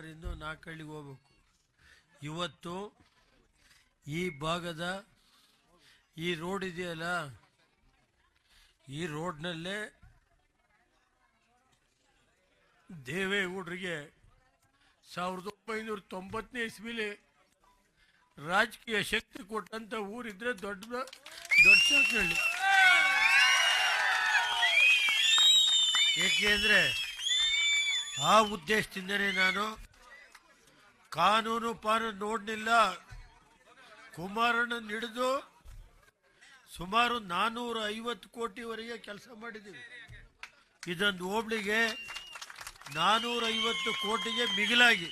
3ರಿಂದ 4 ಹಳ್ಳಿಗೆ ಹೋಗ್ಬೇಕು. ಇವತ್ತು ಈ ಭಾಗದ ಈ ರೋಡ್ ಇದೆಯಲ್ಲ, ಈ ರೋಡ್ನಲ್ಲೇ ದೇವೇಗೌಡರಿಗೆ 1990ನೇ ಇಸ್ವಿಲಿ ರಾಜಕೀಯ ಶಕ್ತಿ ಕೊಟ್ಟಂತ ಊರಿದ್ರೆ ದೊಡ್ಡ ಸಾಕಳ್ಳಿ. ಏಕೆಂದರೆ ಆ ಉದ್ದೇಶದಿಂದನೇ ನಾನು ಕಾನೂನು ನೋಡಲಿಲ್ಲ. ಕುಮಾರಣ್ಣನ ಹಿಡಿದು ಸುಮಾರು 450 ಕೋಟಿವರೆಗೆ ಕೆಲಸ ಮಾಡಿದ್ದೀವಿ. ಇದೊಂದು ಹೋಬಳಿಗೆ 450 ಕೋಟಿಗೆ ಮಿಗಿಲಾಗಿ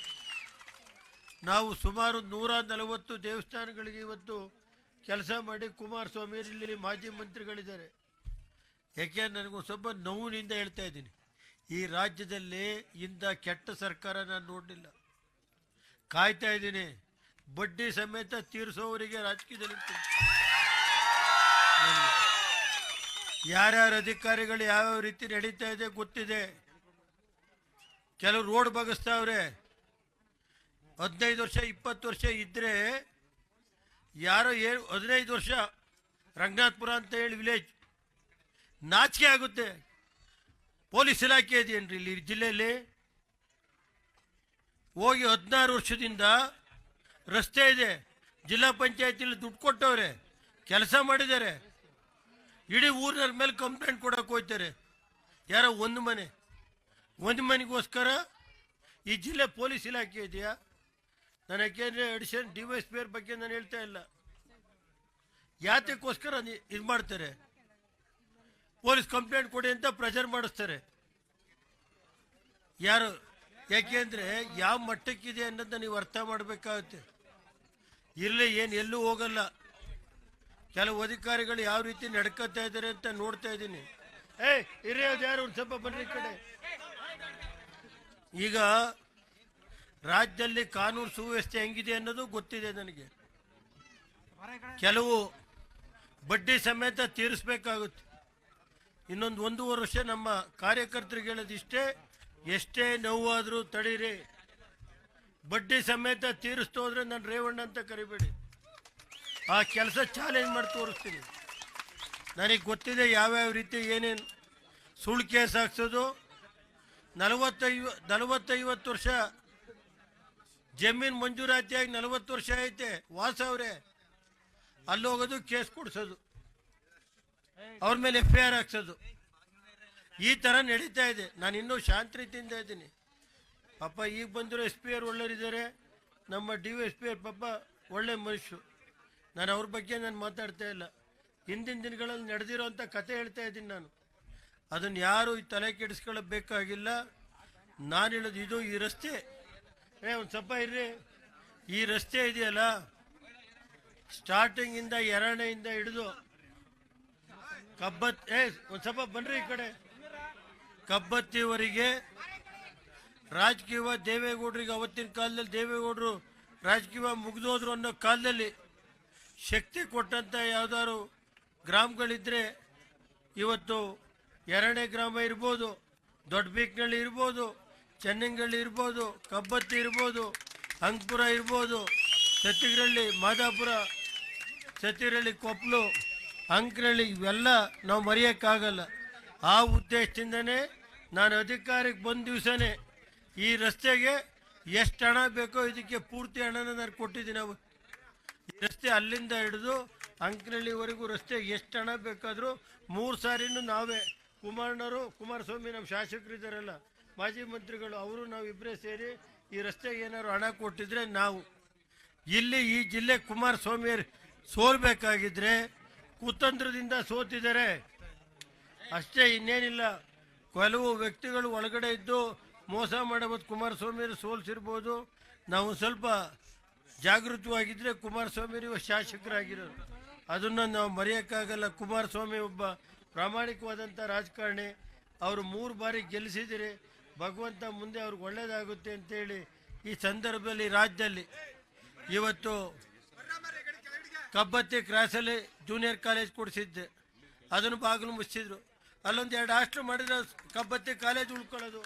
ನಾವು ಸುಮಾರು 140 ದೇವಸ್ಥಾನಗಳಿಗೆ ಇವತ್ತು ಕೆಲಸ ಮಾಡಿ ಕುಮಾರಸ್ವಾಮಿ ಇಲ್ಲಿ ಮಾಜಿ ಮಂತ್ರಿಗಳಿದ್ದಾರೆ. ಯಾಕೆ ನನಗೂ ಸ್ವಲ್ಪ ನೋವಿನಿಂದ ಹೇಳ್ತಾ ಇದ್ದೀನಿ, ಈ ರಾಜ್ಯದಲ್ಲಿ ಇಂಥ ಕೆಟ್ಟ ಸರ್ಕಾರ ನಾನು ನೋಡಲಿಲ್ಲ. ಕಾಯ್ತಾ ಇದ್ದೀನಿ, ಬಡ್ಡಿ ಸಮೇತ ತೀರಿಸೋವರಿಗೆ ರಾಜಕೀಯದಲ್ಲಿ ಯಾರ್ಯಾರ ಅಧಿಕಾರಿಗಳು ಯಾವ್ಯಾವ ರೀತಿ ನಡೀತಾ ಇದೆ ಗೊತ್ತಿದೆ. ಕೆಲವು ರೋಡ್ ಬಗಸ್ತಾವ್ರೆ. 15 ವರ್ಷ 20 ವರ್ಷ ಇದ್ರೆ ಯಾರೋ 15 ವರ್ಷ ರಂಗನಾಥಪುರ ಅಂತ ಹೇಳಿ ವಿಲೇಜ್, ನಾಚಿಕೆ ಆಗುತ್ತೆ. ಪೊಲೀಸ್ ಇಲಾಖೆ ಇದೆಯೇನ್ರಿ ಇಲ್ಲಿ ಜಿಲ್ಲೆಯಲ್ಲಿ? ಹೋಗಿ 16 ವರ್ಷದಿಂದ ರಸ್ತೆ ಇದೆ, ಜಿಲ್ಲಾ ಪಂಚಾಯತಿಲಿ ದುಡ್ಡು ಕೊಟ್ಟವ್ರೆ, ಕೆಲಸ ಮಾಡಿದ್ದಾರೆ. ಇಡೀ ಊರಿನ ಮೇಲೆ ಕಂಪ್ಲೇಂಟ್ ಕೊಡಕ್ಕೆ ಹೋಗ್ತಾರೆ. ಯಾರೋ ಒಂದು ಮನೆಗೋಸ್ಕರ ಈ ಜಿಲ್ಲೆ ಪೊಲೀಸ್ ಇಲಾಖೆ ಇದೆಯಾ? ನಾನು ಯಾಕೆಂದರೆ ಅಡಿಷನ್ DYSP ಬಗ್ಗೆ ನಾನು ಹೇಳ್ತಾ ಇಲ್ಲ. ಯಾತಕ್ಕೋಸ್ಕರ ಇದು ಮಾಡ್ತಾರೆ? ಪೊಲೀಸ್ ಕಂಪ್ಲೇಂಟ್ ಕೊಡಿ ಅಂತ ಪ್ರೆಷರ್ ಮಾಡಿಸ್ತಾರೆ. ಯಾರು? ಯಾಕೆಂದರೆ ಯಾವ ಮಟ್ಟಕ್ಕಿದೆ ಅನ್ನೋದನ್ನ ನೀವು ಅರ್ಥ ಮಾಡಬೇಕಾಗುತ್ತೆ. ಇರಲಿ, ಎಲ್ಲೂ ಹೋಗಲ್ಲ. ಕೆಲವು ಅಧಿಕಾರಿಗಳು ಯಾವ ರೀತಿ ನಡ್ಕೊತಾ ಇದ್ದಾರೆ ಅಂತ ನೋಡ್ತಾ ಇದ್ದೀನಿ. ಹಿರಿಯೋದು ಯಾರು? ಒಂದು ಸ್ವಲ್ಪ ಬನ್ನಿ ಕಡೆ. ಈಗ ರಾಜ್ಯದಲ್ಲಿ ಕಾನೂನು ಸುವ್ಯವಸ್ಥೆ ಹೆಂಗಿದೆ ಅನ್ನೋದು ಗೊತ್ತಿದೆ ನನಗೆ. ಕೆಲವು ಬಡ್ಡಿ ಸಮೇತ ತೀರಿಸಬೇಕಾಗುತ್ತೆ. ಇನ್ನೊಂದು 1.5 ವರ್ಷ ನಮ್ಮ ಕಾರ್ಯಕರ್ತರಿಗೆ ಹೇಳೋದಿಷ್ಟೇ, ಎಷ್ಟೇ ನೋವಾದರೂ ತಡೀರಿ, ಬಡ್ಡಿ ಸಮೇತ ತೀರಿಸ್ತು ಹೋದ್ರೆ ನಾನು ರೇವಣ್ಣ ಅಂತ ಕರಿಬೇಡಿ. ಆ ಕೆಲಸ ಚಾಲೆಂಜ್ ಮಾಡಿ ತೋರಿಸ್ತೀನಿ. ನನಗೆ ಗೊತ್ತಿದೆ ಯಾವ್ಯಾವ ರೀತಿ ಏನೇನು ಸುಳ್ಳು ಕೇಸ್ ಹಾಕ್ಸೋದು. 40-50 ವರ್ಷ ಜಮೀನು ಮಂಜೂರಾತಿಯಾಗಿ 40 ವರ್ಷ ಐತೆ, ವಾಸ ಅವರೇ ಅಲ್ಲಿ ಹೋಗೋದು, ಕೇಸ್ ಕೊಡಿಸೋದು, ಅವ್ರ ಮೇಲೆ FIR ಹಾಕ್ಸೋದು, ಈ ಥರ ನಡೀತಾ ಇದೆ. ನಾನು ಇನ್ನೂ ಶಾಂತ ರೀತಿಯಿಂದ ಇದ್ದೀನಿ. ಪಾಪ ಈಗ ಬಂದಿರೋ SP ಒಳ್ಳೆಯರಿದ್ದಾರೆ, ನಮ್ಮ DYSP ಪಾಪ ಒಳ್ಳೆ ಮನುಷ್ಯರು. ನಾನು ಅವ್ರ ಬಗ್ಗೆ ನಾನು ಮಾತಾಡ್ತಾ ಇಲ್ಲ. ಹಿಂದಿನ ದಿನಗಳಲ್ಲಿ ನಡೆದಿರೋಂಥ ಕತೆ ಹೇಳ್ತಾ ಇದ್ದೀನಿ ನಾನು. ಅದನ್ನು ಯಾರು ಈ ತಲೆ ಕೆಡಿಸ್ಕೊಳ್ಳಬೇಕಾಗಿಲ್ಲ. ನಾನು ಹೇಳೋದು ಇದು, ಈ ರಸ್ತೆ ಒಂದು ಸ್ವಲ್ಪ ಇರ್ರಿ. ಈ ರಸ್ತೆ ಇದೆಯಲ್ಲ, ಸ್ಟಾರ್ಟಿಂಗಿಂದ ಎರಡನೆಯಿಂದ ಹಿಡಿದು ಒಂದು ಸ್ವಲ್ಪ ಬನ್ರಿ ಈ ಕಡೆ, ಕಬ್ಬತ್ತಿವರೆಗೆ ರಾಜಕೀಯ ದೇವೇಗೌಡರಿಗೆ, ಅವತ್ತಿನ ಕಾಲದಲ್ಲಿ ದೇವೇಗೌಡರು ರಾಜಕೀಯ ಮುಗಿದೋದ್ರು ಅನ್ನೋ ಕಾಲದಲ್ಲಿ ಶಕ್ತಿ ಕೊಟ್ಟಂಥ ಯಾವ್ದಾದ್ರು ಗ್ರಾಮಗಳಿದ್ರೆ ಇವತ್ತು 2ನೇ ಗ್ರಾಮ ಇರ್ಬೋದು, ದೊಡ್ಡ ಬೀಕ್ನಳ್ಳಿ ಇರ್ಬೋದು, ಚೆನ್ನಂಗಳ್ಳಿ ಇರ್ಬೋದು, ಕಬ್ಬತ್ತಿ ಇರ್ಬೋದು, ಅಂಕಪುರ ಇರ್ಬೋದು, ಸತ್ತಿಗರಳ್ಳಿ, ಮಾದಾಪುರ, ಸತ್ತಿಗರಳ್ಳಿ, ಕೊಪ್ಪಲು, ಅಂಕನಹಳ್ಳಿ, ಇವೆಲ್ಲ ನಾವು ಮರೆಯೋಕ್ಕಾಗಲ್ಲ. ಆ ಉದ್ದೇಶದಿಂದನೇ ನಾನು ಅಧಿಕಾರಕ್ಕೆ ಬಂದ ದಿವಸನೇ ಈ ರಸ್ತೆಗೆ ಎಷ್ಟು ಹಣ ಬೇಕೋ ಇದಕ್ಕೆ ಪೂರ್ತಿ ಹಣನ ನಾನು ಕೊಟ್ಟಿದ್ದೀನಿ. ಈ ರಸ್ತೆ ಅಲ್ಲಿಂದ ಹಿಡಿದು ಅಂಕನಹಳ್ಳಿವರೆಗೂ ರಸ್ತೆ ಎಷ್ಟು ಹಣ ಬೇಕಾದರೂ 3 ಸಾರಿನೂ ನಾವೇ, ಕುಮಾರಸ್ವಾಮಿ ನಮ್ಮ ಶಾಸಕರಿದ್ದಾರಲ್ಲ, ಮಾಜಿ ಮಂತ್ರಿಗಳು, ಅವರು ನಾವಿಬ್ಬರೇ ಸೇರಿ ಈ ರಸ್ತೆಗೆ ಏನಾದ್ರು ಹಣ ಕೊಟ್ಟಿದ್ರೆ ನಾವು ಇಲ್ಲಿ ಈ ಜಿಲ್ಲೆ ಕುಮಾರಸ್ವಾಮಿ ಸೋಲ್ಬೇಕಾಗಿದ್ರೆ ಕುತಂತ್ರದಿಂದ ಸೋತಿದ್ದಾರೆ ಅಷ್ಟೇ, ಇನ್ನೇನಿಲ್ಲ. ಕೆಲವು ವ್ಯಕ್ತಿಗಳು ಒಳಗಡೆ ಇದ್ದು ಮೋಸ ಮಾಡಬಹುದು, ಕುಮಾರಸ್ವಾಮಿ ಸೋಲ್ಸಿರ್ಬೋದು. ನಾವು ಸ್ವಲ್ಪ ಜಾಗೃತವಾಗಿದ್ದರೆ ಕುಮಾರಸ್ವಾಮಿ ಶಾಸಕರಾಗಿರೋರು, ಅದನ್ನು ನಾವು ಮರೆಯೋಕ್ಕಾಗಲ್ಲ. ಕುಮಾರಸ್ವಾಮಿ ಒಬ್ಬ ಪ್ರಾಮಾಣಿಕವಾದಂಥ ರಾಜಕಾರಣಿ. ಅವರು 3 ಬಾರಿ ಗೆಲ್ಲಿಸಿದರೆ ಭಗವಂತ ಮುಂದೆ ಅವ್ರಿಗೆ ಒಳ್ಳೆಯದಾಗುತ್ತೆ ಅಂತೇಳಿ ಈ ಸಂದರ್ಭದಲ್ಲಿ ರಾಜ್ಯದಲ್ಲಿ ಇವತ್ತು ಕಬ್ಬತ್ತಿ ಕ್ರಾಸಲ್ಲಿ ಜೂನಿಯರ್ ಕಾಲೇಜ್ ಕೊಡಿಸಿದ್ದೆ, ಅದನ್ನು ಬಾಗಿಲು ಮುಚ್ಚಿದ್ರು. ಅಲ್ಲೊಂದು 2 ಹಾಸ್ಟೆಲ್ ಮಾಡಿದ್ರೆ ಕಬ್ಬತ್ತಿ ಕಾಲೇಜ್ ಉಳ್ಕೊಳ್ಳೋದು.